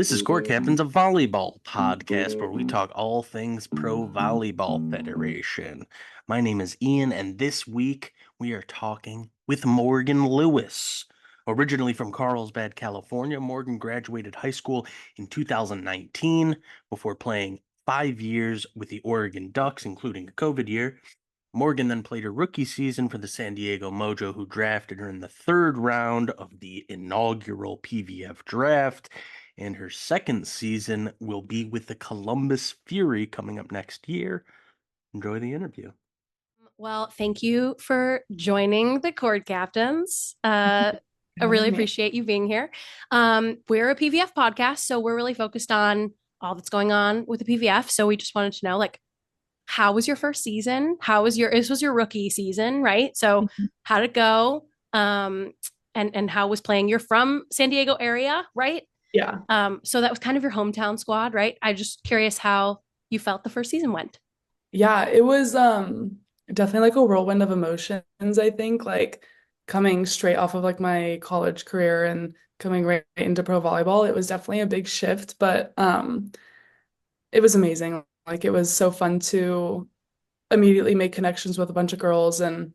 This is Court Captains, a volleyball podcast where we talk all things Pro Volleyball Federation. My name is Ian, and this week we are talking with Morgan Lewis. Originally from Carlsbad, California, Morgan graduated high school in 2019 before playing 5 years with the Oregon Ducks, including a COVID year. Morgan then played her rookie season for the San Diego Mojo, who drafted her in the third round of the inaugural PVF draft. And her second season will be with the Columbus Fury coming up next year. Enjoy the interview. Well, thank you for joining the Cord Captains. I really appreciate you being here. We're a PVF podcast, so we're really focused on all that's going on with the PVF. So we just wanted to know, how was your first season? This was your rookie season, right? So how'd it go? And how was playing? You're from San Diego area, right? Yeah. So that was kind of your hometown squad, right? I'm just curious how you felt the first season went. Yeah, it was definitely like a whirlwind of emotions, I think, like coming straight off of like my college career and coming right into pro volleyball. It was definitely a big shift, but it was amazing. Like it was so fun to immediately make connections with a bunch of girls, and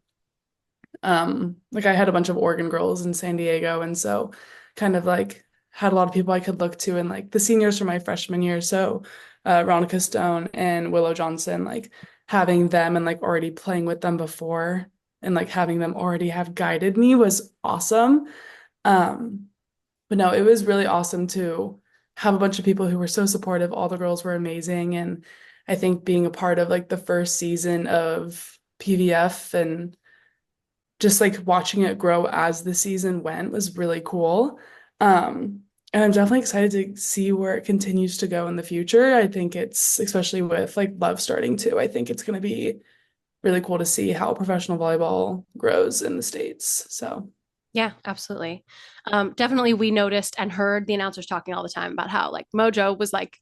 like I had a bunch of Oregon girls in San Diego, and so kind of like had a lot of people I could look to, and like the seniors from my freshman year. So Ronica Stone and Willow Johnson, like having them and like already playing with them before and like having them already have guided me was awesome. But no, it was really awesome to have a bunch of people who were so supportive. All the girls were amazing. And I think being a part of like the first season of PVF and just like watching it grow as the season went was really cool. And I'm definitely excited to see where it continues to go in the future. I think it's, especially with like Love starting too, I think it's going to be really cool to see how professional volleyball grows in the States. So yeah, absolutely. Definitely we noticed and heard the announcers talking all the time about how like Mojo was like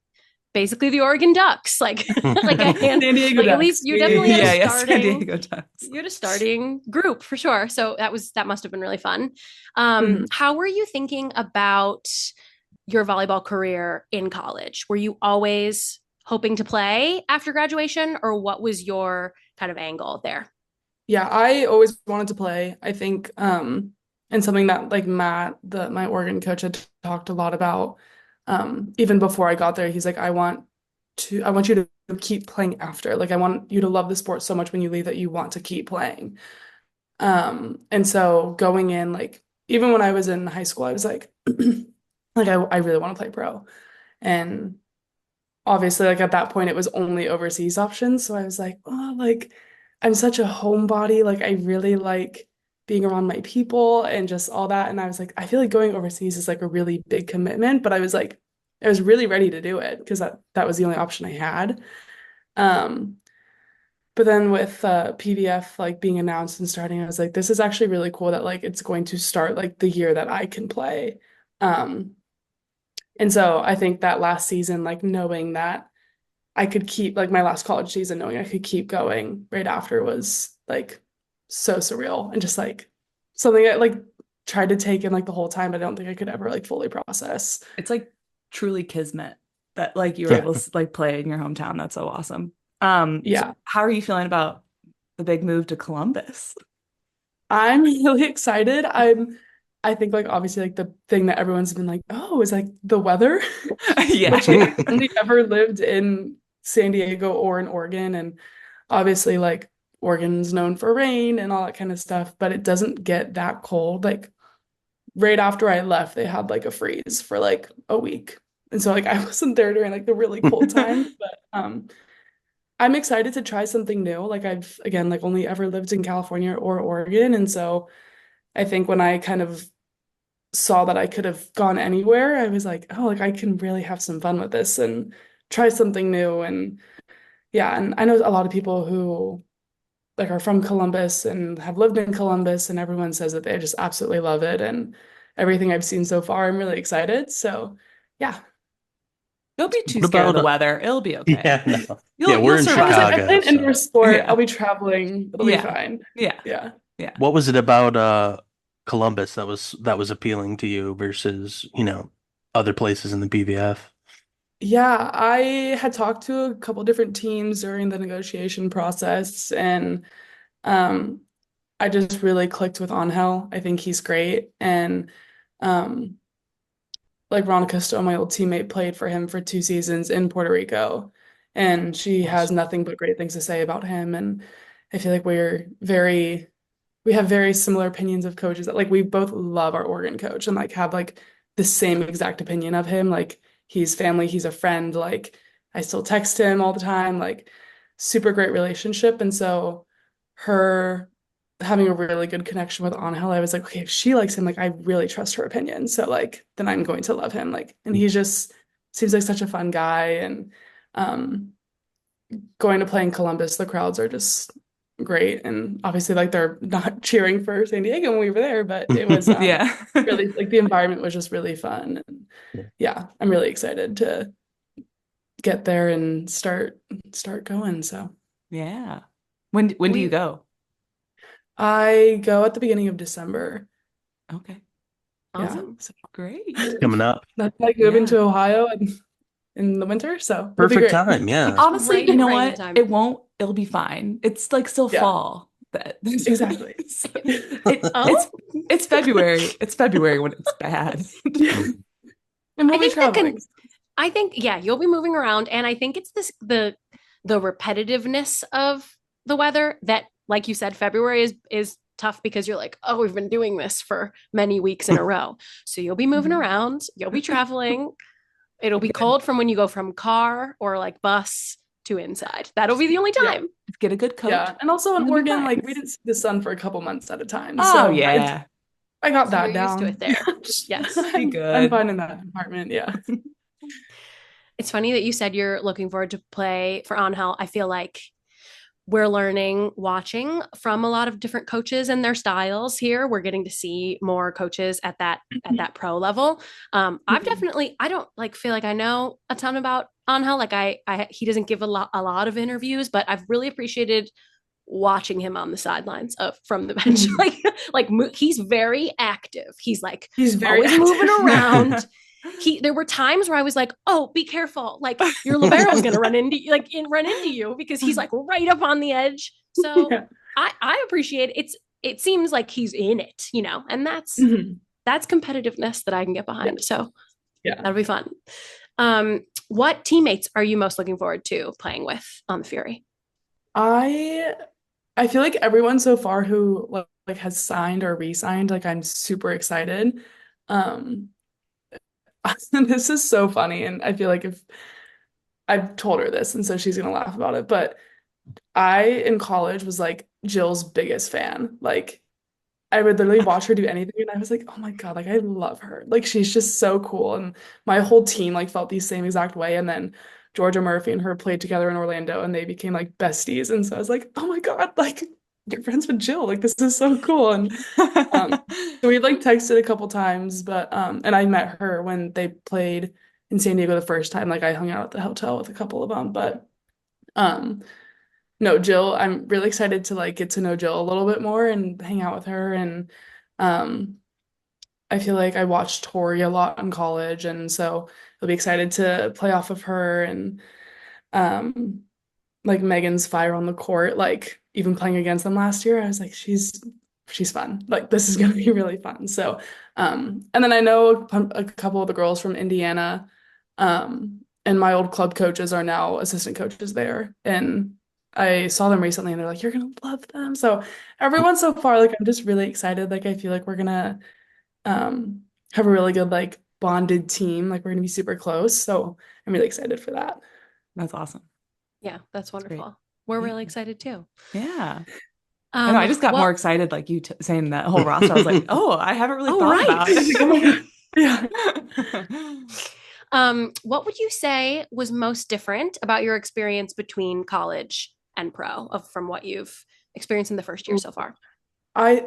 basically the Oregon Ducks, like San Diego Ducks. At least you definitely had a starting, San Diego Ducks. You had a starting group for sure. So that must have been really fun. How were you thinking about your volleyball career in college? Were you always hoping to play after graduation, or what was your kind of angle there? Yeah, I always wanted to play. I think and something that like Matt, my Oregon coach, had talked a lot about. Even before I got there, he's like, I want you to keep playing after. Like, I want you to love the sport so much when you leave that you want to keep playing. And so going in, like, even when I was in high school, I was like, I really want to play pro. And obviously, like at that point, it was only overseas options. So I was like, oh, like, I'm such a homebody. Like, I really like being around my people and just all that. And I was like, I feel like going overseas is like a really big commitment, but I was really ready to do it because that was the only option I had. But then with PVF like being announced and starting, I was like, this is actually really cool that like it's going to start like the year that I can play. And so I think that last season, like knowing that I could keep like my last college season, knowing I could keep going right after was like so surreal and just like something I like tried to take in like the whole time, but I don't think I could ever like fully process. It's like truly kismet that like you were able to like play in your hometown. That's so awesome. Yeah. So how are you feeling about the big move to Columbus? I'm really excited. I think like obviously like the thing that everyone's been like, oh, is like the weather. Yeah. Which I've only ever lived in San Diego or in Oregon, and obviously like Oregon's known for rain and all that kind of stuff, but it doesn't get that cold. Like right after I left, they had like a freeze for like a week. And so like I wasn't there during like the really cold time, but I'm excited to try something new. Like I've again like only ever lived in California or Oregon, and so I think when I kind of saw that I could have gone anywhere, I was like, oh, like I can really have some fun with this and try something new. And yeah, and I know a lot of people who like are from Columbus and have lived in Columbus, and everyone says that they just absolutely love it. And everything I've seen so far, I'm really excited. So yeah. Don't be too scared of the weather. It'll be okay. Yeah, no. We're in survive. Chicago. I play an indoor sport. Yeah. I'll be traveling. It'll be fine. Yeah. What was it about Columbus that was appealing to you versus, other places in the PVF? Yeah, I had talked to a couple different teams during the negotiation process, and um, I just really clicked with Angel. I think he's great, and um, like Veronica Stowe, my old teammate, played for him for 2 seasons in Puerto Rico, and she has Awesome. nothing but great things to say about him. And I feel like we have very similar opinions of coaches that like we both love our Oregon coach and like have like the same exact opinion of him. Like he's family, he's a friend. Like I still text him all the time, like super great relationship. And so her having a really good connection with Angel, I was like, okay, if she likes him, like I really trust her opinion. So like then I'm going to love him. Like, and he just seems like such a fun guy. And um going to play in Columbus, the crowds are just great. And obviously like they're not cheering for San Diego when we were there, but it was Yeah. really like the environment was just really fun. And yeah, I'm really excited to get there and start going. So Yeah. When do you go? I go at the beginning of December. Okay. Yeah. Awesome. So Great. Coming up. that's like moving Yeah. to Ohio and in the winter. So it'll be Perfect great. time. Yeah. Honestly, Right you know right in what? time. It'll be fine. It's like still Yeah, fall. That exactly. Oh, it's February. It's February when it's bad. And I we'll be think that traveling. I think, yeah, you'll be moving around. And I think it's the repetitiveness of the weather that, like you said, February is tough because you're like, oh, we've been doing this for many weeks in a row. So you'll be moving Mhm. around, you'll be traveling. It'll be Good. cold from when you go from car or like bus to inside. That'll be the only Yeah. time. Get a good coat. Yeah. And also in You'll be Oregon, fine. like we didn't see the sun for a couple months at a time. Oh So yeah. I got So that you're used to down. it there. Yes. Be I'm good. fine in that department. Yeah. It's funny that you said you're looking forward to play for Angel. I feel like we're learning watching from a lot of different coaches and their styles here. We're getting to see more coaches at that pro level. I've Mhm. definitely I don't like feel like I know a ton about Angel. Like I he doesn't give a lot of interviews, but I've really appreciated watching him on the sidelines of from the bench. Mhm. He's very active. He's like He's very always moving active. around. There were times where I was like, oh, be careful. Like your libero is gonna run into you because he's like right up on the edge. So Yeah. I appreciate it seems like he's in it, and Mhm. that's competitiveness that I can get Yeah. behind. So Yeah. that'll be fun. What teammates are you most looking forward to playing with on the Fury? I I feel like everyone so far who like has signed or re-signed, like I'm super excited. Um this is so funny and I feel like if I've told her this and so she's gonna laugh about it, but I in college was like Jill's biggest fan. Like I would literally watch her do anything and I was like, oh my God, like I love her. Like she's just so cool. And my whole team like felt the same exact way. And then Georgia Murphy and her played together in Orlando and they became like besties. And so I was like, oh my God, like you're friends with Jill. Like this is so cool. And so we like texted a couple times, but and I met her when they played in San Diego the first time. Like I hung out at the hotel with a couple of them. But um no, Jill, I'm really excited to like get to know Jill a little bit more and hang out with her. And um, I feel like I watched Tori a lot in college, and so I'll be excited to play off of her and um, like Megan's fire on the court. Like even playing against them last year, I was like, she's fun. Like this is gonna be really fun. So, and then I know a couple of the girls from Indiana, and my old club coaches are now assistant coaches there, and I saw them recently, and they're like, you're gonna love them. So everyone so far, like I'm just really excited. Like I feel like we're gonna have a really good like bonded team. Like we're gonna be super close. So I'm really excited for that. That's awesome. Yeah, that's That's great. wonderful. We're really Yeah. excited too. Yeah. I know. I just got more Well, excited, like you saying that whole roster. I was like, oh, I haven't really oh, thought right. about Oh my God. Yeah. it. What would you say was most different about your experience between college and pro from what you've experienced in the first year so far? I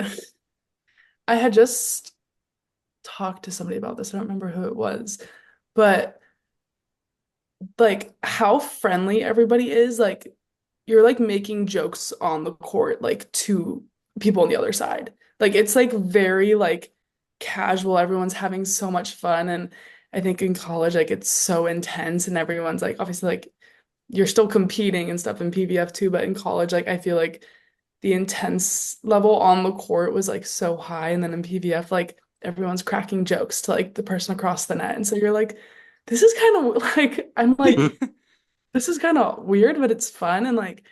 I had just talked to somebody about this. I don't remember who it was, but like how friendly everybody is. Like you're like making jokes on the court, like to people on the other side. Like it's like very like casual. Everyone's having so much fun, and I think in college, like it's so intense and everyone's like obviously like you're still competing and stuff in PVF too, but in college, like I feel like the intense level on the court was like so high. And then in PVF, like everyone's cracking jokes to like the person across the net. And so you're like, this is kind of like I'm like, this is kind of weird, but it's fun. And like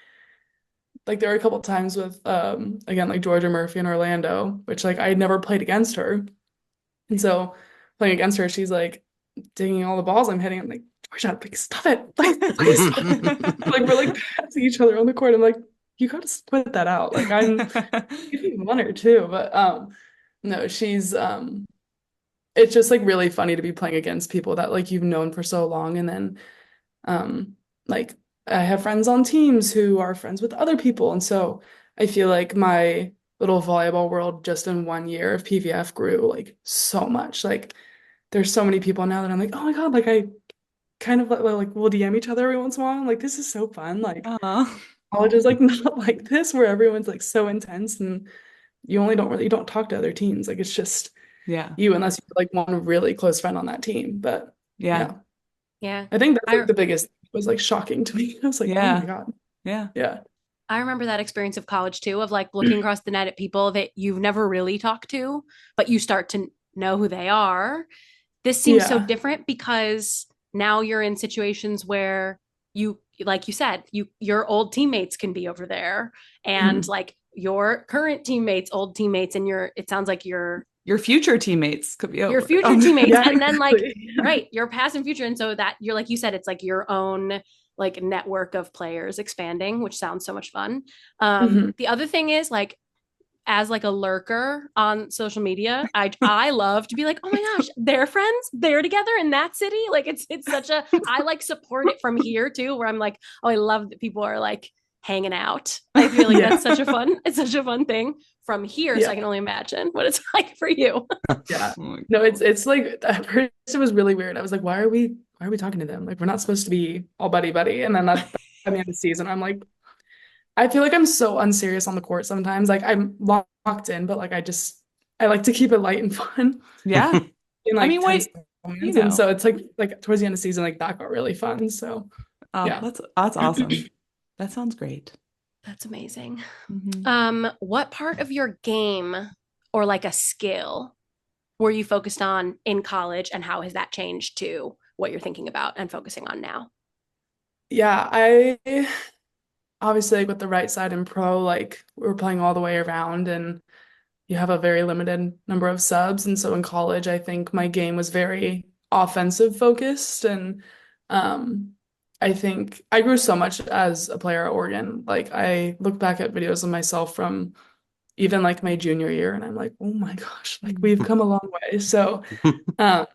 there were a couple times with again like Georgia Murphy in Orlando, which like I had never played against her. And so playing against her, she's like dinging all the balls I'm hitting. I'm like, Georgia, like stop it. Like, please stop. Like we're like passing each other on the court. I'm like, you gotta split that out. Like I'm giving one or two, but no, she's it's just like really funny to be playing against people that like you've known for so long. And then like I have friends on teams who are friends with other people. And so I feel like my little volleyball world just in 1 year of PVF grew like so much. Like there's so many people now that I'm like, oh my God, like I kind of like we'll DM each other every once in a while. I'm like, this is so fun. Like college is like not like this where everyone's like so intense and you don't talk to other teams. Like it's just Yeah. you unless you're like one really close friend on that team. But Yeah. Yeah. I think that's like the biggest was like shocking to me. I was like, oh Yeah. my God. Yeah. Yeah. I remember that experience of college too, of like looking across the net at people that you've never really talked to, but you start to know who they are. This seems so Yeah. different because now you're in situations where you, like you said, your old teammates can be over there and like your current teammates, old teammates, and it sounds like your future teammates could be your future teammates, Yeah, and then like exactly. right, your past and future, and so that you're like you said, it's like your own like network of players expanding, which sounds so much fun. The other thing is like as like a lurker on social media, I love to be like, oh my gosh, they're friends, they're together in that city. Like it's such a I like support it from here too, where I'm like, oh, I love that people are like hanging out. I feel like Yeah. that's it's such a fun thing from here. So I Yeah. can only imagine what it's like for you. Yeah. Oh my No, God. it's like at first it was really weird. I was like, why are we talking to them? Like we're not supposed to be all buddy buddy. And then at the end of the season, I'm like, I feel like I'm so unserious on the court sometimes. Like I'm locked in, but like I like to keep it light and fun Yeah. in I like mean, tense wait, moments. And so it's like towards the end of the season, like that got really fun. So oh, yeah. that's awesome. That sounds great. That's amazing. Mhm. What part of your game or like a skill were you focused on in college and how has that changed to what you're thinking about and focusing on now? Yeah, I obviously like with the right side in pro, like we were playing all the way around and you have a very limited number of subs. And so in college, I think my game was very offensive focused. And um, I think I grew so much as a player at Oregon. Like I look back at videos of myself from even like my junior year and I'm like, oh my gosh, like we've come a long way. So um,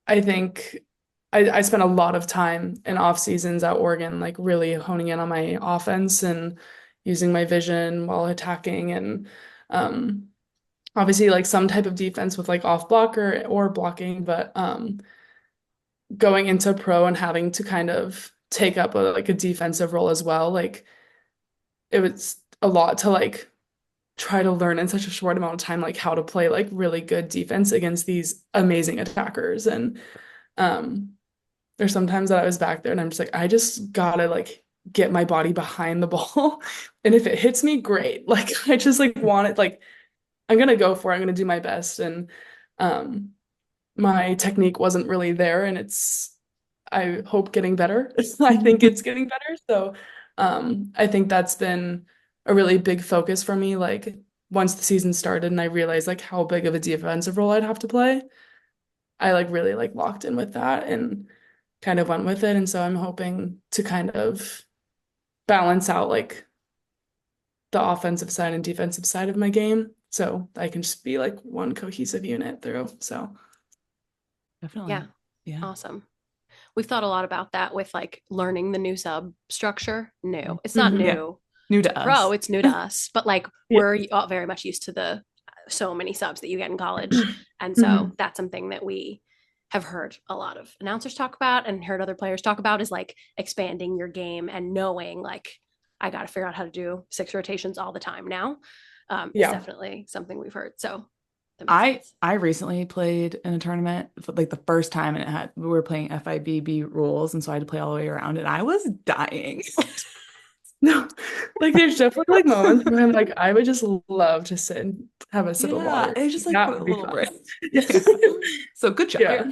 I think I spent a lot of time in off seasons at Oregon, like really honing in on my offense and using my vision while attacking and um obviously like some type of defense with like off blocker or blocking, but going into pro and having to kind of take up like a defensive role as well, like it was a lot to like try to learn in such a short amount of time, like how to play like really good defense against these amazing attackers. And um there's sometimes that I was back there and I'm just like, I just gotta like get my body behind the ball. And if it hits me, great. Like I just like want it, like I'm gonna go for it. I'm gonna do my best. And um my technique wasn't really there and it's I hope getting better. I think it's getting better. So I think that's been a really big focus for me. Like once the season started and I realized like how big of a defensive role I'd have to play, I like really like locked in with that and kind of went with it. And so I'm hoping to kind of balance out like the offensive side and defensive side of my game so I can just be like one cohesive unit through. So Definitely. Yeah. Yeah. Awesome. We've thought a lot about that with like learning the new sub structure. New. It's not Mhm. Yeah. new New to to pro, us. it's new to us, but like Yeah. we're all very much used to the so many subs that you get in college. And so Mhm. that's something that we have heard a lot of announcers talk about and heard other players talk about is like expanding your game and knowing like I got to figure out how to do 6 rotations all the time now. It's Yeah. definitely something we've heard. So That makes sense. I recently played in a tournament for like the first time, and we were playing FIBB rules, and so I had to play all the way around, and I was dying. No, like there's definitely like moments where I'm like, I would just love to sit and have a sip of Yeah, water. it's just like That for a would be little fun. break. Yeah. So good job. Yeah.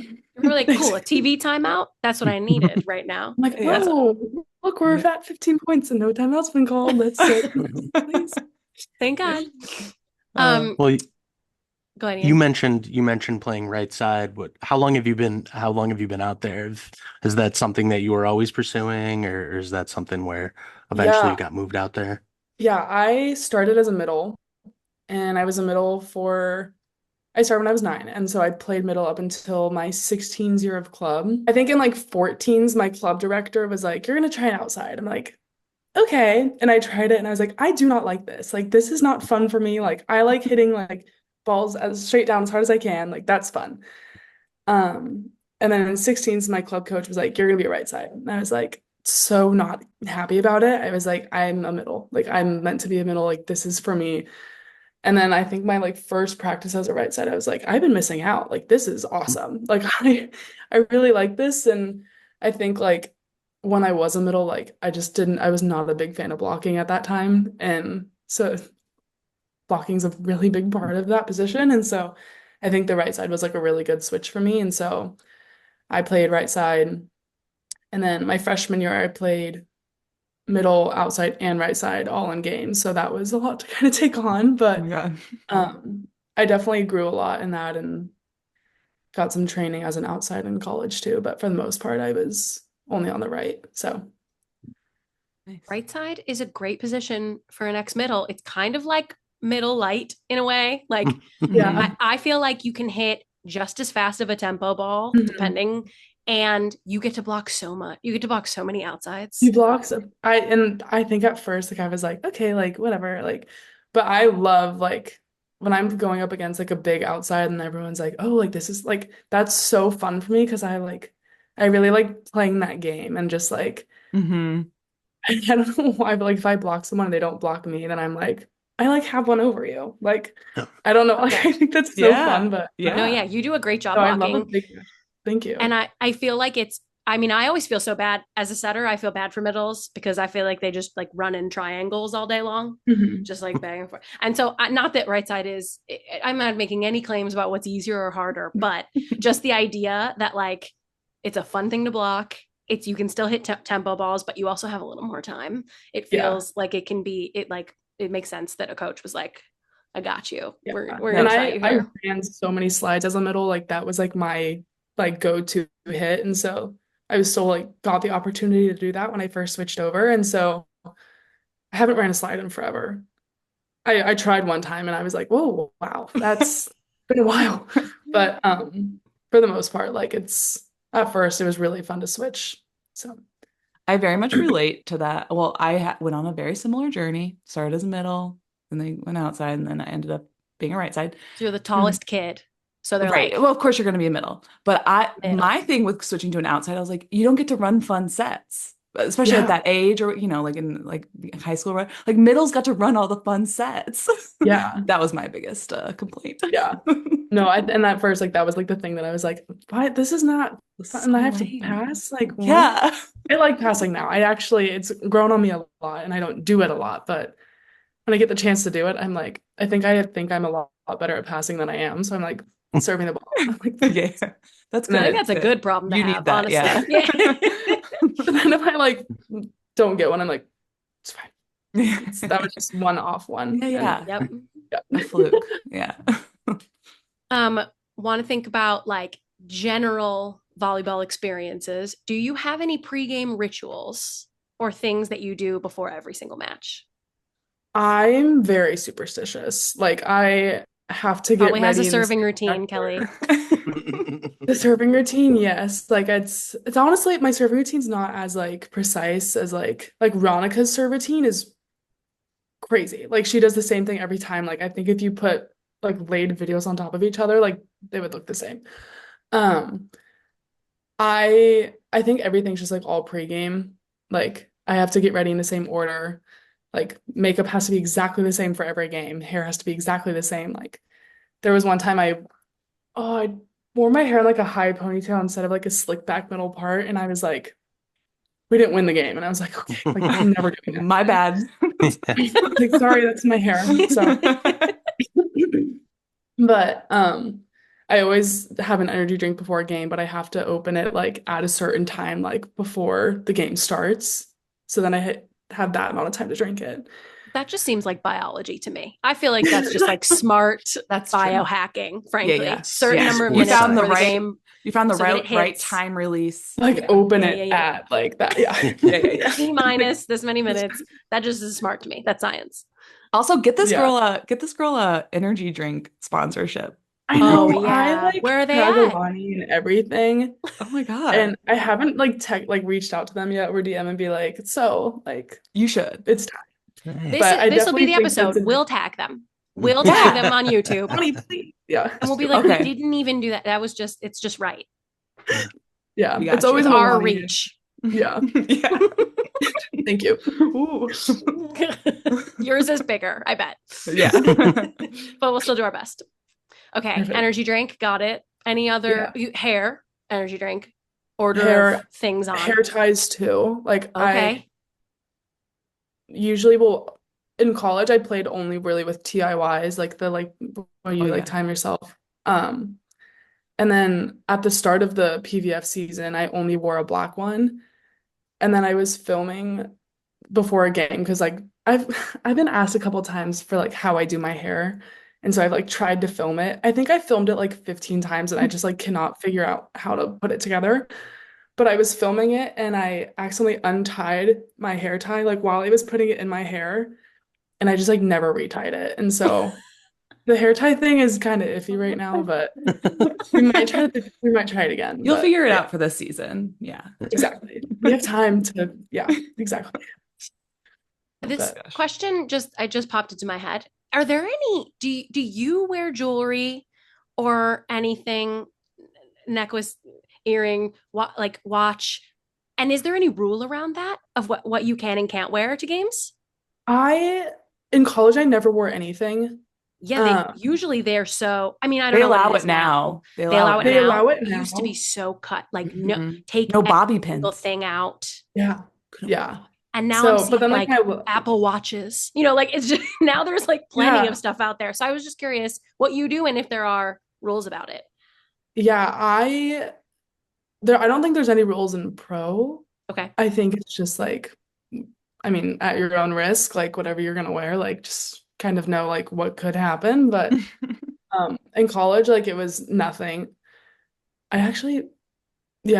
We're like, cool, a TV timeout. That's what I needed right now. I'm like, Yeah. oh, look, we're Yeah. at 15 points and no timeout's been called. Let's sit. Please. Thank God. Uh, Well, Go ahead, you Ian. mentioned playing right side. How long have you been out there? Is that something that you were always pursuing, or is that something where eventually you Yeah. got moved out there? Yeah. I started as a middle and I was a middle I started when I was 9. And so I played middle up until my 16s year of club. I think in like 14s, my club director was like, you're going to try it outside. I'm like, okay. And I tried it and I was like, I do not like this. Like, this is not fun for me. Like, I like hitting like balls as straight down as hard as I can. Like, that's fun. And then in 16s, my club coach was like, you're gonna be a right side. And I was like, so not happy about it. I was like, I'm a middle. Like, I'm meant to be a middle. Like, this is for me. And then I think my like first practice as a right side, I was like, I've been missing out. Like, this is awesome. Like, I really like this. And I think like when I was a middle, like I was not a big fan of blocking at that time. And so blocking is a really big part of that position. And so I think the right side was like a really good switch for me. And so I played right side. And then my freshman year, I played middle, outside, and right side all in games. So that was a lot to kind of take on. oh my But God. I definitely grew a lot in that and got some training as an outside in college too. But for the most part, I was only on the right. So Nice. Right side is a great position for an ex middle. It's kind of like middle light in a way. Like yeah. I feel like you can hit just as fast of a tempo ball, Mhm. depending, and you get to block so much. You get to block so many outsides. He blocks. I think at first like I was like, okay, like whatever, like, but I love like when I'm going up against like a big outside and everyone's like, oh, like this is like that's so fun for me because I really like playing that game and just like hmm I don't know why, but like if I block someone and they don't block me, then I'm like, I like have one over you. Like I don't know, like I think that's so fun, but No, Yeah. yeah, you do a great job no, I love a blocking. big match. Thank you. And I feel like I mean, I always feel so bad as a setter. I feel bad for middles because I feel like they just like run in triangles all day long, Mhm. just like back and forth. And so, not that right side is, I'm not making any claims about what's easier or harder, but just the idea that like it's a fun thing to block. You can still hit tempo balls, but you also have a little more time. It Yeah. feels like it makes sense that a coach was like, I got you. Yeah. We're And gonna try you I here. ran so many slides as a middle, like that was like my like go-to hit. And so I was so like got the opportunity to do that when I first switched over. And so I haven't ran a slide in forever. I tried one time and I was like, whoa, wow, that's been a while. But for the most part, like it's at first it was really fun to switch. So I very much relate to that. Well, went on a very similar journey, started as a middle, and then went outside, and then I ended up being a right side. So you're the tallest kid. So they're Right. like, Well, of course you're going to be a middle. But middle. my thing with switching to an outside, I was like, you don't get to run fun sets, especially Yeah. at that age, or like in like high school, right? Like middles got to run all the fun sets. Yeah. That was my biggest complaint. Yeah. No, and at first like that was like the thing that I was like, why this is not fun and I have to lame. pass? Like what? Yeah. I like passing now. It's grown on me a lot and I don't do it a lot, but when I get the chance to do it, I'm like, I think I'm a lot better at passing than I am. So I'm like serving the ball. I'm like, Yeah. That's And then I good. think that's a good problem to You have, need that, honestly. yeah. but then if I like don't get one, I'm like, it's fine. Yeah. That was just one off one. Yeah. Yep. Yeah. A fluke. Yeah. Want to think about like general volleyball experiences. Do you have any pregame rituals or things that you do before every single match? I'm very superstitious. Like I have to get Probably has a ready in the serving same routine, exact Kelly. order. The serving routine, yes. Like it's honestly my serving routine's not as like precise as like Ronica's serve routine is crazy. Like she does the same thing every time. Like I think if you put like laid videos on top of each other, like they would look the same. Um I think everything's just like all pregame. Like I have to get ready in the same order. Like makeup has to be exactly the same for every game. Hair has to be exactly the same. Like there was one time I wore my hair in like a high ponytail instead of like a slick back middle part, and I was like, we didn't win the game, and I was like, okay, like I'm never doing that. My bad. Like, sorry, that's my hair. So, but I always have an energy drink before a game, but I have to open it like at a certain time, like before the game starts. So then have that amount of time to drink it. That just seems like biology to me. I feel like that's just like smart That's true. biohacking, frankly. Yeah. Certain Yeah, number of you minutes found the before the right- game. You found the So that it right hits. time release. Like Yeah. open Yeah, it yeah. at like that. Yeah. Yeah. T minus this many minutes. That just is smart to me. That's science. Also, get this Yeah. girl a energy drink sponsorship. I know. Oh, yeah. I like Where are they tag at? Alani and everything. Oh my God. And I haven't like reached out to them yet or DM and be like, so like You should. it's time. This But I this will be definitely the think episode. that's We'll tag them. We'll Yeah. tag them on YouTube. Alani, please. Yeah. And we'll be like, Okay. we didn't even do that. That was just, it's just right. Yeah. We got It's always With an our Alani. reach. Yeah. Yeah. Thank you. Ooh. Yours is bigger, I bet. Yeah. But we'll still do our best. Okay. Perfect. Energy drink. Got it. Any other hair, energy drink, order Hair- of things on. Hair ties too. Like I Okay. usually will in college I played only really with TIYs, like the where you Oh, like yeah. time yourself. And then at the start of the PVF season, I only wore a black one. And then I was filming before a game because like I've been asked a couple times for like how I do my hair. And so I've like tried to film it. I think I filmed it like 15 times and I just like cannot figure out how to put it together. But I was filming it and I accidentally untied my hair tie like while I was putting it in my hair and I just like never retied it. And so the hair tie thing is kind of iffy right now, but we might try it again. You'll But, figure it yeah, out for this season. Yeah. exactly. We have time to, yeah, exactly. This But- question I just popped into my head. Are there any, do you wear jewelry or anything, necklace, earring, like watch? And is there any rule around that of what you can and can't wear to games? In college, I never wore anything. Yeah, usually they're so, I mean, I don't They know what allow it is it now. They allow it They now. allow it It used to now. be so cut, like Mhm. take No every bobby single pins. thing out. Yeah. Yeah. And now So, I'm but seeing then like my Apple Watches, like it's just now there's like plenty Yeah. of stuff out there. So I was just curious what you do and if there are rules about it. Yeah, I don't think there's any rules in pro. Okay. I think it's just like, I mean, at your own risk, like whatever you're gonna wear, like just kind of know like what could happen. But in college, like it was nothing. I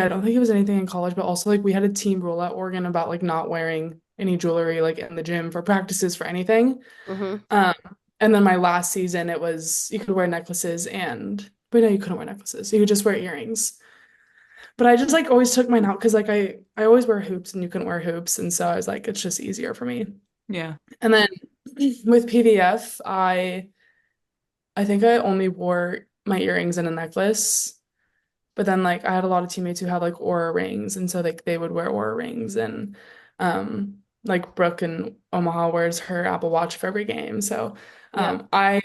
don't think it was anything in college, but also like we had a team rule at Oregon about like not wearing any jewelry like in the gym for practices for anything. Mm-hmm. And then my last season, it was you could wear necklaces but no, you couldn't wear necklaces. You could just wear earrings. But I just like always took mine out because like I always wear hoops and you couldn't wear hoops, and so I was like, it's just easier for me. Yeah. And then with PVF, I think I only wore my earrings and a necklace. But then like I had a lot of teammates who had like aura rings, and so like they would wear aura rings, and like Brooke in Omaha wears her Apple Watch for every game. So I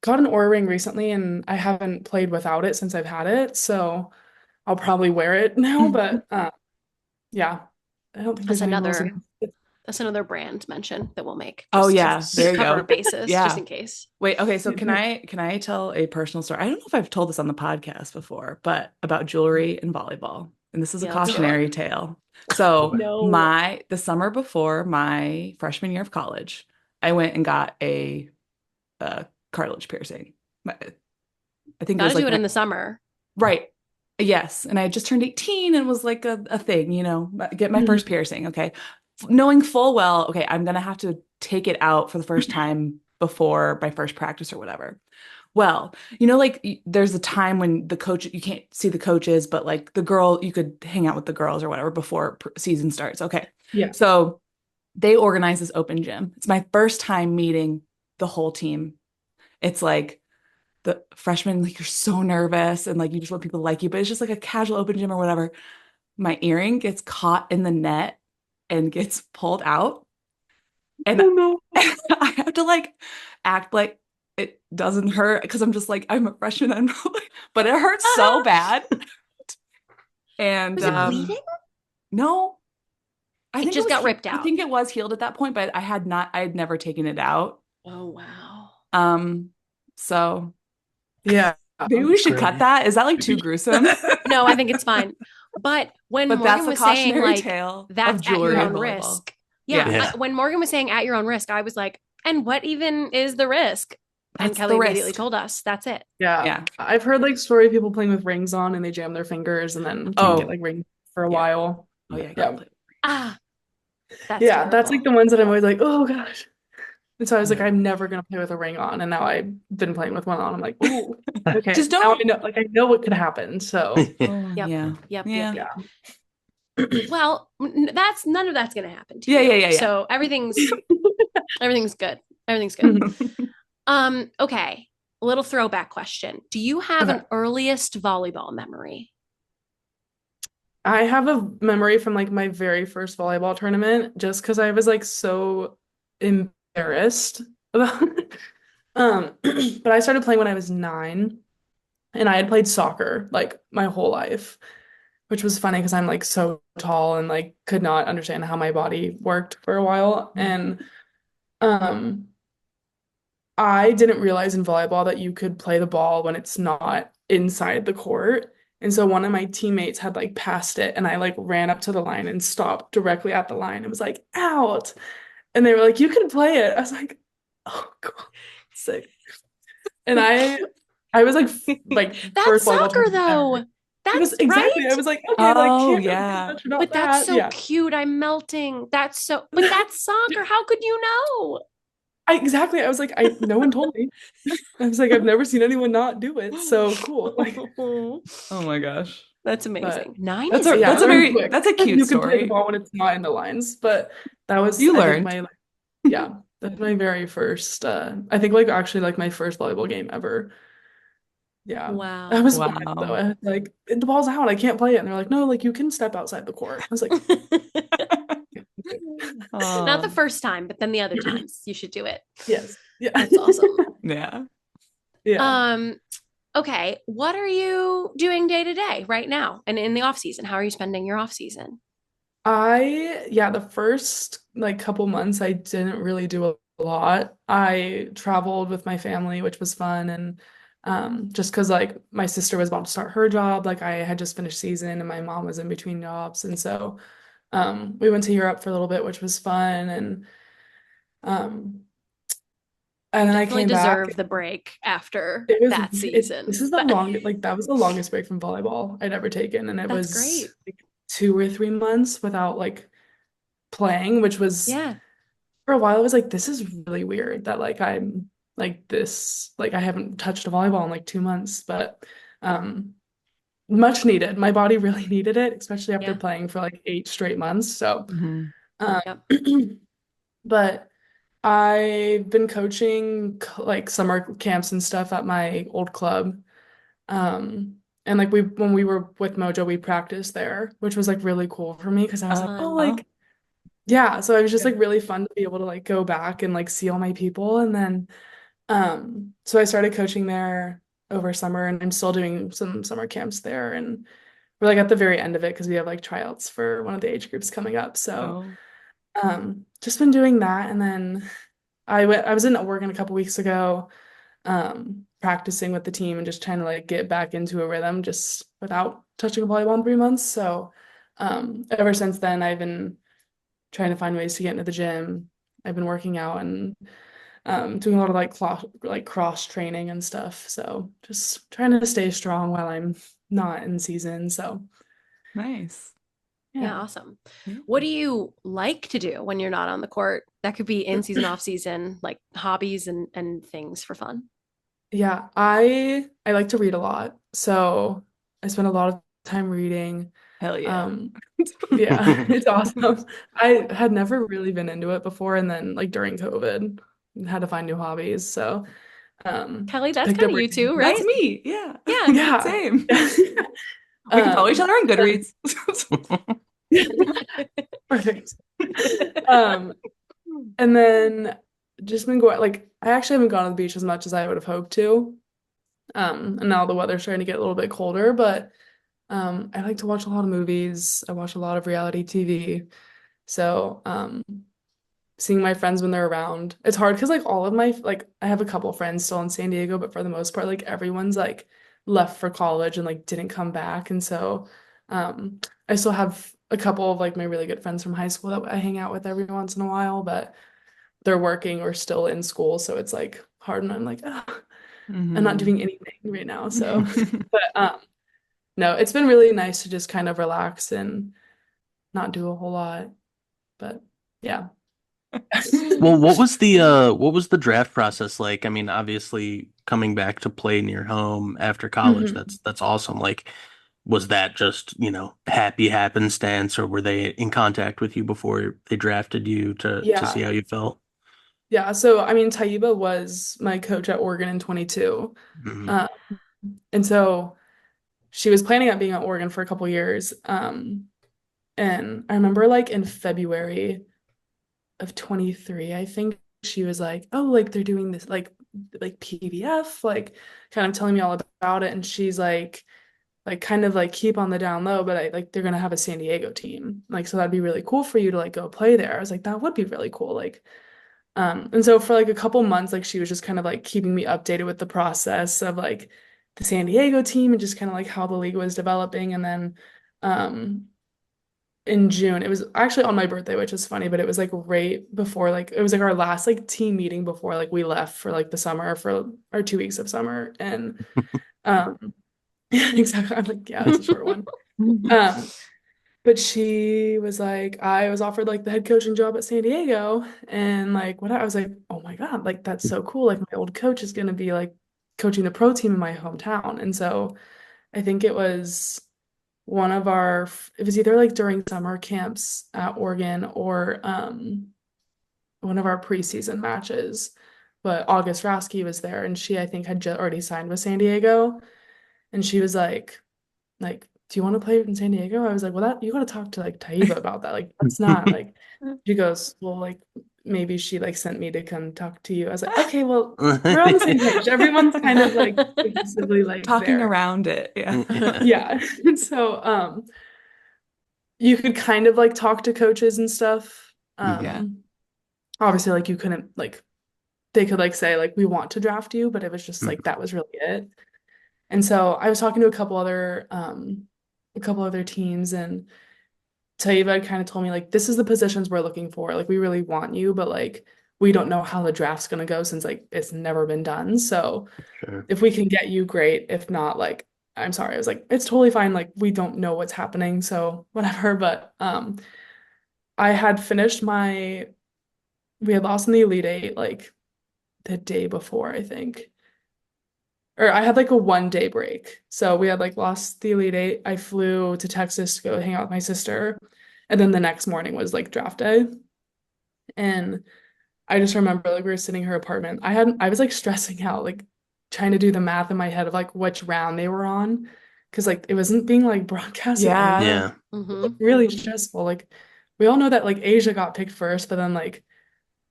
got an aura ring recently and I haven't played without it since I've had it. So I'll probably wear it now, but yeah. I don't think That's there's any rules another against it. That's another brand mention that we'll make. Oh, just yeah. to There you cover go. our bases, Yeah. just in case. Wait, okay, so can I tell a personal story? I don't know if I've told this on the podcast before, but about jewelry and volleyball. And this is a Yeah, let's do it. cautionary tale. So No. the summer before my freshman year of college, I went and got a cartilage piercing. I think it Gotta was like do it in the summer. right. Yes. And I had just turned 18 and was like a thing, get my first piercing. Okay. Knowing full well, okay, I'm going to have to take it out for the first time before my first practice or whatever. Well, like there's a time when you can't see the coaches, but like you could hang out with the girls or whatever before season starts. Okay. Yeah. So they organize this open gym. It's my first time meeting the whole team. It's like the freshmen, like you're so nervous and like you just want people to like you, but it's just like a casual open gym or whatever. My earring gets caught in the net and gets pulled out. And Oh no. I have to like act like it doesn't hurt because I'm just like, I'm a freshman, but it hurts so bad. And Was it bleeding? no, I It think just got ripped I out. think it was healed at that point, but I had never taken it out. Oh, wow. So Yeah. maybe we should cut that. Is that like too gruesome? No, I think it's fine. But when But that's Morgan the was saying cautionary like tale that's of at your jewelry and own volleyball. risk. Yeah. Yeah. When Morgan was saying at your own risk, I was like, and what even is the risk? And That's Kelly the immediately risk. told us that's it. Yeah. I've heard like story of people playing with rings on and they jam their fingers and then can't get like rings for a while. Oh yeah. Yeah. Ah, that's Yeah, terrible. that's like the ones that I'm always like, oh gosh. And so I was like, Yeah. I'm never gonna play with a ring on. And now I've been playing with one on. I'm like, oh, okay. Just Now don't. I know, like I know what could happen. So Oh, Yep. yeah. Yep. Yeah. Yep. Well, none of that's gonna happen to Yeah, you. yeah. So everything's good. Everything's good. Okay. A little throwback question. Do you have Okay. an earliest volleyball memory? I have a memory from like my very first volleyball tournament just because I was like so embarrassed about it. But I started playing when I was 9 and I had played soccer like my whole life, which was funny because I'm like so tall and like could not understand how my body worked for a while. And um I didn't realize in volleyball that you could play the ball when it's not inside the court. And so one of my teammates had like passed it and I like ran up to the line and stopped directly at the line. It was like, out. And they were like, you can play it. I was like, oh God, sick. And I was like That's first volleyball soccer tournament ever. though. It That's was exactly. right. I was like, okay, like Oh, can't yeah. much about But that's that. so Yeah. cute. I'm melting. But that's soccer. How could you know? Exactly. I was like, no one told me. I was like, I've never seen anyone not do it. So cool. Like, Oh my gosh. That's amazing. 9 That's is a yeah, that's a I learned very quick. that's a cute You can play the story. ball when it's not in the lines, but that was You I think learned. my yeah, that's my very first I think like actually like my first volleyball game ever. Yeah. Wow. I was Wow. wild though. I was like, the ball's out, I can't play it. And they're like, no, like you can step outside the court. I was like, Not the first time, but then the other times you should do it. yes. Yeah. That's awesome. Yeah. Yeah. Okay. What are you doing day to day right now and in the off season? How are you spending your off season? The first like couple months I didn't really do a lot. I traveled with my family, which was fun, and just because like my sister was about to start her job, like I had just finished season and my mom was in between jobs, and so we went to Europe for a little bit, which was fun, um and then I Definitely came back. deserve the break after It was that season. this is the longest like that was the longest break from volleyball I'd ever taken, and it That's was great. like 2 or 3 months without like playing, which was Yeah. for a while. I was like, this is really weird that like I'm like this, like I haven't touched a volleyball in like 2 months, but much needed. My body really needed it, especially after Yeah. playing for like 8 straight months. So, Mhm. Yep. but I've been coaching like summer camps and stuff at my old club. And like when we were with Mojo, we practiced there, which was like really cool for me because I was like, oh, like yeah, so it was just like really fun to be able to like go back and like see all my people. And then so I started coaching there over summer and I'm still doing some summer camps there, and we're like at the very end of it because we have like tryouts for one of the age groups coming up. So just been doing that, and then I was in Oregon a couple weeks ago, practicing with the team and just trying to like get back into a rhythm just without touching a volleyball in 3 months. So ever since then I've been trying to find ways to get into the gym. I've been working out and doing a lot of like cross training and stuff. So just trying to stay strong while I'm not in season. So Nice. Yeah, awesome. What do you like to do when you're not on the court? That could be in season, off season, like hobbies and things for fun. Yeah, I like to read a lot. So I spend a lot of time reading. Hell yeah. Yeah, it's awesome. I had never really been into it before, and then like during COVID, had to find new hobbies. So Kelly, that's picked kind up of you reading. too, right? That's me. Yeah. Yeah. Yeah. Same. We can follow each other on Goodreads. Perfect. And then just been going like I actually haven't gone to the beach as much as I would have hoped to. And now the weather's starting to get a little bit colder, but I like to watch a lot of movies. I watch a lot of reality TV. So, seeing my friends when they're around, it's hard because like all of my like I have a couple friends still in San Diego, but for the most part, like everyone's like left for college and like didn't come back. And so, I still have a couple of like my really good friends from high school that I hang out with every once in a while, but they're working or still in school, so it's like hard and I'm like, ah, I'm not doing anything right now. So, but no, it's been really nice to just kind of relax and not do a whole lot. But yeah. Well, what was the draft process like? I mean, obviously coming back to play near home after college, Mhm. that's awesome. Like, was that just, happy happenstance, or were they in contact with you before they drafted you to see Yeah. how you felt? Yeah. So, I mean, Taiba was my coach at Oregon in 22. Hmm. Uh, and so she was planning on being at Oregon for a couple years. And I remember like in February of 23, I think she was like, oh, like they're doing this like PVF, like kind of telling me all about it. And she's like kind of like keep on the down low, but I like they're gonna have a San Diego team. Like, so that'd be really cool for you to like go play there. I was like, that would be really cool. Like, and so for like a couple months, like she was just kind of like keeping me updated with the process of like the San Diego team and just kind of like how the league was developing. And then um in June, it was actually on my birthday, which is funny, but it was like right before like it was like our last like team meeting before like we left for like the summer for our 2 weeks of summer. And um yeah, exactly. I'm like, yeah, it's a short one. Um, but she was like, I was offered like the head coaching job at San Diego, and like what I was like, oh my God, like that's so cool. Like my old coach is gonna be like coaching the pro team in my hometown. And so I think it was it was either like during summer camps at Oregon or one of our preseason matches. But August Rasky was there and she I think had just already signed with San Diego. And she was like, do you want to play in San Diego? I was like, well, that you got to talk to like Taiba about that. Like, that's not like, she goes, well, like maybe she like sent me to come talk to you. I was like, okay, well, we're on the same page. Everyone's kind of like cohesively like Talking there. around it. Yeah. Yeah. And so you could kind of like talk to coaches and stuff. Yeah. Obviously like you couldn't like they could like say like we want to draft you, but it was just like that was really it. And so I was talking to a couple other teams and Taiba kind of told me like this is the positions we're looking for. Like we really want you, but like we don't know how the draft's gonna go since like it's never been done. So Sure. if we can get you, great. If not, like I'm sorry. I was like, it's totally fine. Like we don't know what's happening, so whatever. But I had finished my we had lost in the Elite Eight like the day before, I think. Or I had like a 1 day break. So we had like lost the Elite Eight. I flew to Texas to go hang out with my sister. And then the next morning was like draft day. And I just remember like we were sitting in her apartment. I was like stressing out, like trying to do the math in my head of like which round they were on. Cause like it wasn't being like broadcasted or Yeah. anything. Yeah. Like, really stressful. Like we all know that like Asia got picked first, but then like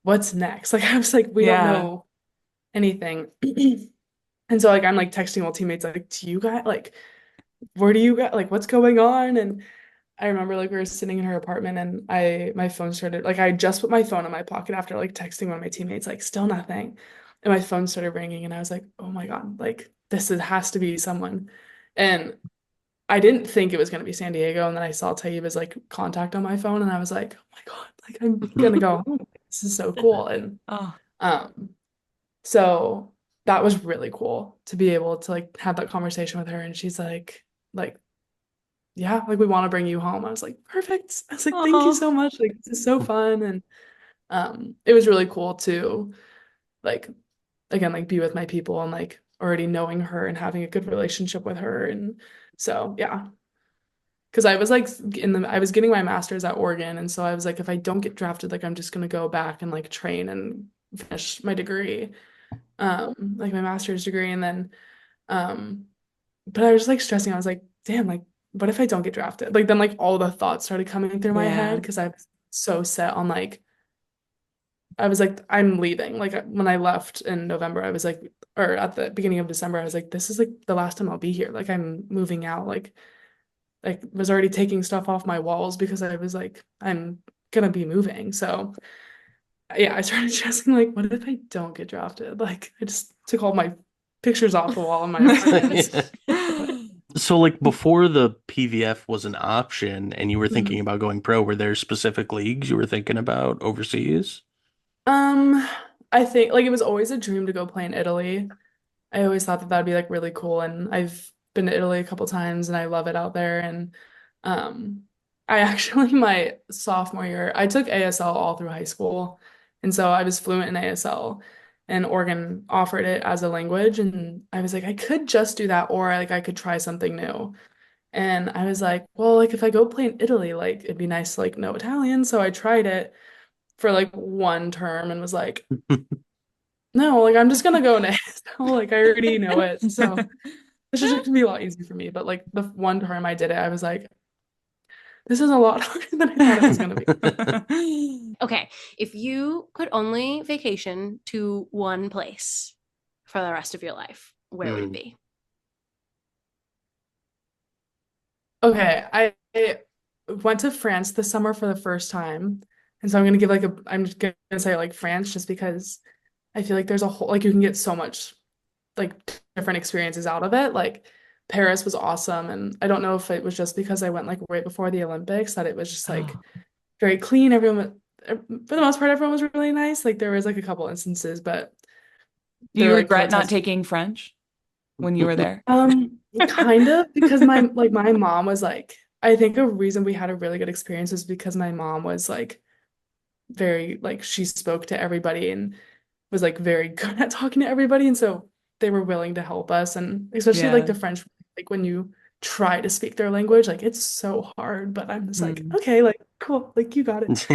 what's next? Like I was like, we don't Yeah. know anything. And so like I'm like texting all teammates like, do you guys like where do you got like what's going on? And I remember like we were sitting in her apartment and my phone started like I just put my phone in my pocket after like texting one of my teammates like still nothing. And my phone started ringing and I was like, oh my God, like has to be someone. And I didn't think it was gonna be San Diego. And then I saw Taiba's like contact on my phone and I was like, oh my God, like I'm gonna go home. This is so cool. And Oh, um so that was really cool to be able to like have that conversation with her and she's like yeah, like we want to bring you home. I was like, perfect. I was like, thank you oh, so much. Like this is so fun. And it was really cool to like again like be with my people and like already knowing her and having a good relationship with her. And so yeah. Because I was like I was getting my master's at Oregon. And so I was like, if I don't get drafted, like I'm just gonna go back and like train and finish my degree, like my master's degree. And then um but I was like stressing. I was like, damn, like, what if I don't get drafted? Like then like all the thoughts started coming through my head yeah. because I was so set on like I was like, I'm leaving. Like when I left in November, I was like, or at the beginning of December, I was like, this is like the last time I'll be here. Like I'm moving out. Like was already taking stuff off my walls because I was like, I'm gonna be moving. So yeah, I started stressing like, what if I don't get drafted? Like I just took all my pictures off the wall in my apartment. Yeah. So, like, before the PVF was an option and you were thinking about going pro, were there specific leagues you were thinking about overseas? Um, I think like it was always a dream to go play in Italy. I always thought that that'd be like really cool, and I've been to Italy a couple times and I love it out there. And um I actually my sophomore year I took ASL all through high school, and so I was fluent in ASL, and Oregon offered it as a language, and I was like I could just do that, or like I could try something new. And I was like, well, like if I go play in Italy, like it'd be nice to like know Italian. So I tried it for like one term and was like, no, like I'm just gonna go next. Like I already know it. So this is just gonna be a lot easier for me. But like the one time I did it, I was like, this is a lot harder than I thought it was gonna be. Okay, if you could only vacation to one place for the rest of your life, where would it be? Okay, I went to France this summer for the first time. And so I'm gonna give like a I'm just gonna say like France just because I feel like there's a whole like you can get so much like different experiences out of it. Like Paris was awesome, and I don't know if it was just because I went like right before the Olympics that it was just like very clean. Everyone, for the most part, everyone was really nice. Like there was like a couple instances, but Do you they're like regret not protesting. taking French when you were there? Kind of because my mom was like, I think a reason we had a really good experience was because my mom was like very like she spoke to everybody and was like very good at talking to everybody, and so they were willing to help us, and especially like Yeah. the French, like when you try to speak their language, like it's so hard, but I'm just like, okay, like cool, like you got it.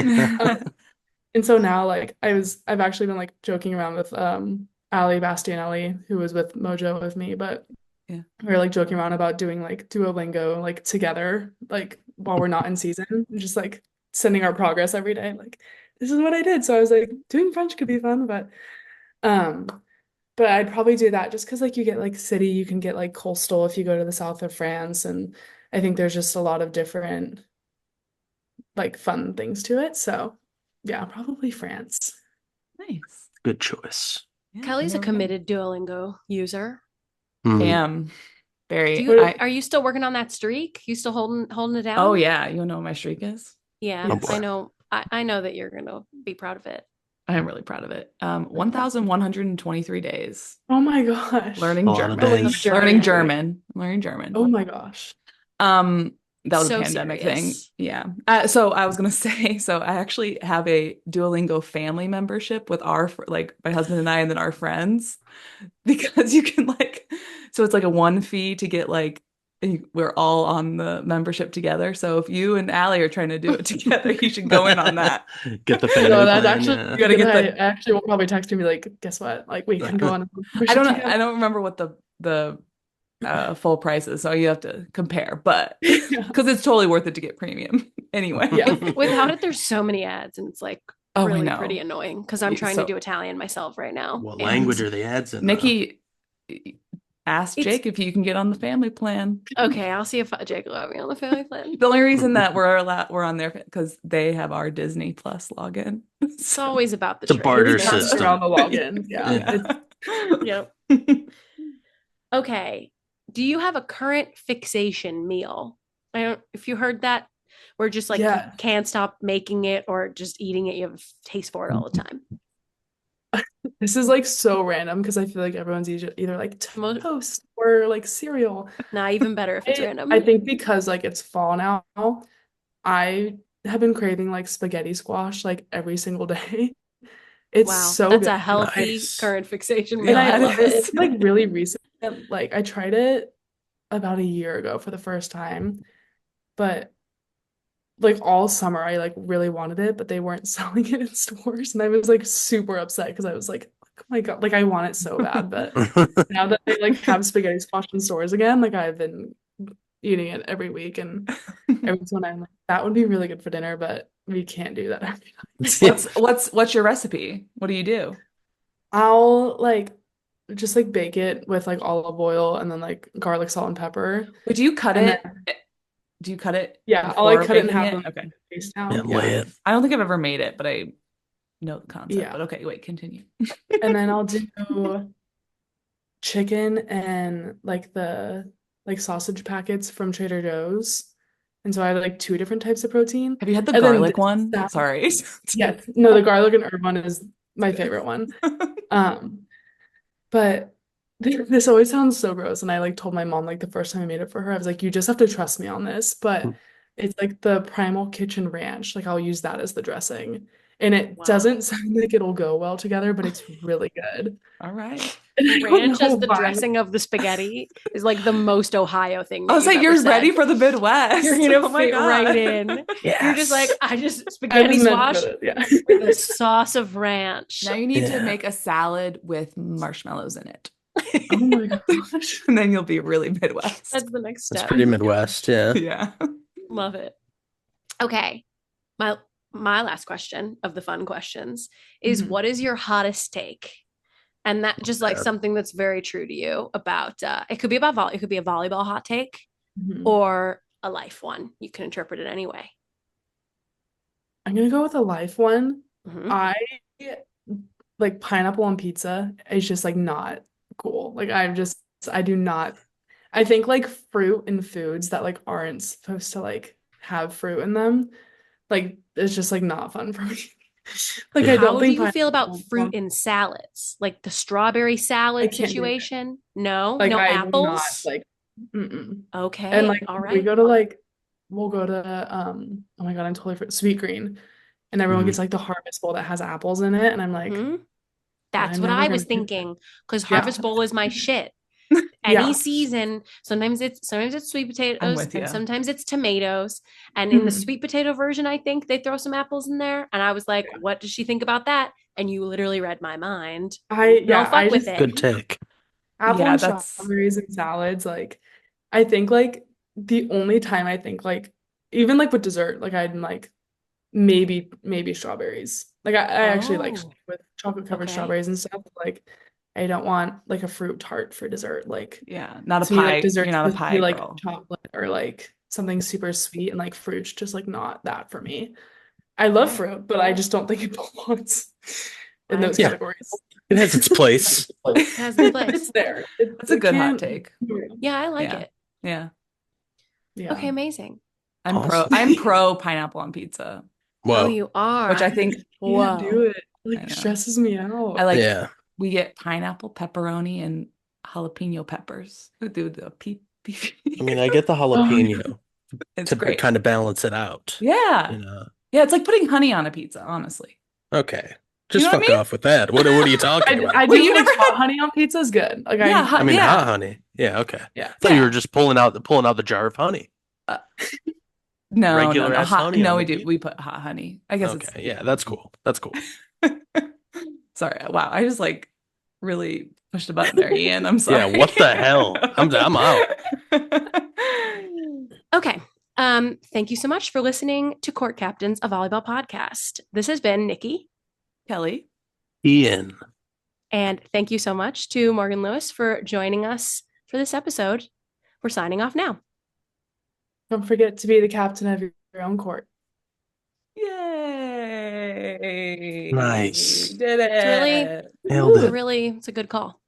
And so now like I've actually been like joking around with Ali Bastianelli, who was with Mojo with me, but Yeah. we were like joking around about doing like Duolingo like together, like while we're not in season, and just like sending our progress every day. Like, this is what I did. So I was like, doing French could be fun, um, but I'd probably do that just because like you get like city, you can get like coastal if you go to the south of France, and I think there's just a lot of different like fun things to it. So yeah, probably France. Nice. Good choice. Yeah, Kelly's a I've never been. committed Duolingo user. Damn. Very. Are you still working on that streak? You still holding it down? Oh yeah, you know what my streak is? Yeah, Yes. boy. I know. I know that you're gonna be proud of it. I am really proud of it. 1,123 days Oh my gosh. learning A lot of German. days. Learning German. Learning German. Oh my gosh. That was So a pandemic serious. thing. Yeah. So I was gonna say, so I actually have a Duolingo family membership with like my husband and I, and then our friends, because you can like, so it's like a one fee to get like, we're all on the membership together. So if you and Allie are trying to do it together, you should go in on that. Get the family No, that's plan, actually yeah. You gotta good. get I the. actually will probably text you and be like, guess what? Like we can go on a I membership don't know. together. I don't remember what the full prices, so you have to compare, but Yeah. because it's totally worth it to get premium anyway. Yeah. Without it, there's so many ads, and it's like Oh, I really know. pretty annoying because I'm trying to So do Italian myself right now. What and language are the ads in? Nikki asked It's- Jake if you can get on the family plan. Okay, I'll see if Jake will have me on the family plan. The only reason that we're on there because they have our Disney Plus login. It's always about the It's a trade, barter isn't it? system. Around the login. Yeah. Yep. Okay. Do you have a current fixation meal? I don't if you heard that, where just like you Yeah. can't stop making it or just eating it, you have a taste for it all the time. This is like so random because I feel like everyone's either like toast or like cereal. Nah, even better if it's random. I think because like it's fall now, I have been craving like spaghetti squash like every single day. It's Wow, so that's good. a healthy Nice. current fixation And meal. Yeah, I it love is. it. like really recent. Like I tried it about a year ago for the first time, but like all summer I like really wanted it, but they weren't selling it in stores, and I was like super upset because I was like, oh my God, like I want it so bad. But now that they like have spaghetti squash in stores again, like I've been eating it every week, and every time I'm like, that would be really good for dinner, but we can't do that every night. What's your recipe? What do you do? I'll like just like bake it with like olive oil and then like garlic, salt, and pepper. But do you cut And it? then Do you cut it yeah, I'll like before cut it in baking half it? and Okay. paste Yeah, out. lay it. I don't think I've ever made it, but I know the concept. Yeah. But okay, wait, continue. And then I'll do chicken and like the like sausage packets from Trader Joe's. And so I have like two different types of protein. Have you had the And then garlic one? that, Sorry. yes, no, the garlic and herb one is my favorite one. But this always sounds so gross. And I like told my mom like the first time I made it for her, I was like, you just have to trust me on this. But it's like the Primal Kitchen Ranch. Like I'll use that as the dressing. And it Wow. doesn't sound like it'll go well together, but it's really good. All right. And I don't Ranch as know the why. dressing of the spaghetti is like the most Ohio thing I that was you've like, ever you're ready said. for the Midwest. You're gonna Oh my fit God. right in. You're just like, Yes. I just I spaghetti was meant for squash this, yeah. with a sauce of ranch. Now you need to Yeah. make a salad with marshmallows in it. Oh my gosh. And then you'll be really Midwest. That's the next That's step. pretty Midwest, yeah. Yeah. Love it. Okay. My last question of the fun questions is Mhm. what is your hottest take? And that just like Okay. something that's very true to you about it could be about it could be a volleyball hot take Mhm. or a life one. You can interpret it anyway. I'm gonna go with a life one. Mhm. I like pineapple on pizza is just like not cool. Like I do not. I think like fruit and foods that like aren't supposed to like have fruit in them, like it's just like not fun for me. Like I Yeah. don't How do think you feel about pineapple fruit in salads? Like the strawberry salad can't do it. situation? No, Like no I will not apples. like mm-mm. Okay, And like all we right. go to like we'll go to oh my God, I'm totally Sweet Green, and everyone Mhm. gets like the harvest bowl that has apples in it, and I'm like, Mhm. That's I'm what never I gonna was do that. thinking because Yeah. Harvest Bowl is my shit. Any Yeah. season, sometimes it's sweet I'm potatoes with and you. sometimes it's tomatoes. And in the Mhm. sweet potato version, I think they throw some apples in there. And I was like, Yeah. what does she think about that? And you literally read my mind. I And I'll yeah, I fuck with just it. Good take. apple Yeah, and that's strawberries and salads, like I think like the only time I think like even like with dessert, like I'd like maybe strawberries. Like I actually like Oh, with chocolate covered okay. strawberries and stuff. Like I don't want like a fruit tart for dessert. Like yeah, not a to me, like pie. dessert You're not a supposed to pie be like girl. chocolate or like something super sweet, and like fruit's just like not that for me. I love Okay. fruit, but I just don't think it belongs in I those Yeah. categories. It has its place. It has its place. It's there. That's a It good hot can't. take. Yeah, I like Yeah. it. Yeah. Yeah. Okay, amazing. Awesome. I'm pro pineapple on pizza, Oh, Whoa. you are. which I think Can't Whoa. do it. I Like know. stresses me out. I like Yeah. we get pineapple, pepperoni, and jalapeno peppers. We do the I mean, I get the jalapeno It's to great. kind of balance it out. Yeah. You know. Yeah, it's like putting honey on a pizza, honestly. Okay. Just know what I fuck mean? off with that. What are you talking about? I Wait, do you like never hot had- honey on pizza is good. Like Yeah, I mean, yeah. hot honey. Yeah, okay. yeah. I thought you Yeah. were just pulling out the jar of honey. No, Regular ass hot, honey no, on we the do. pizza? We put hot honey. I guess Okay, yeah, that's cool. That's cool. Sorry. Wow, I just like really pushed a button there, Ian. I'm sorry. Yeah, what the hell? I'm out. Okay. Thank you so much for listening to Court Captains, a volleyball podcast. This has been Nikki. Kelly. Ian. And thank you so much to Morgan Lewis for joining us for this episode. We're signing off now. Don't forget to be the captain of your own court. Yay. Nice. We did it. It's really, Nailed it. really, it's a good call.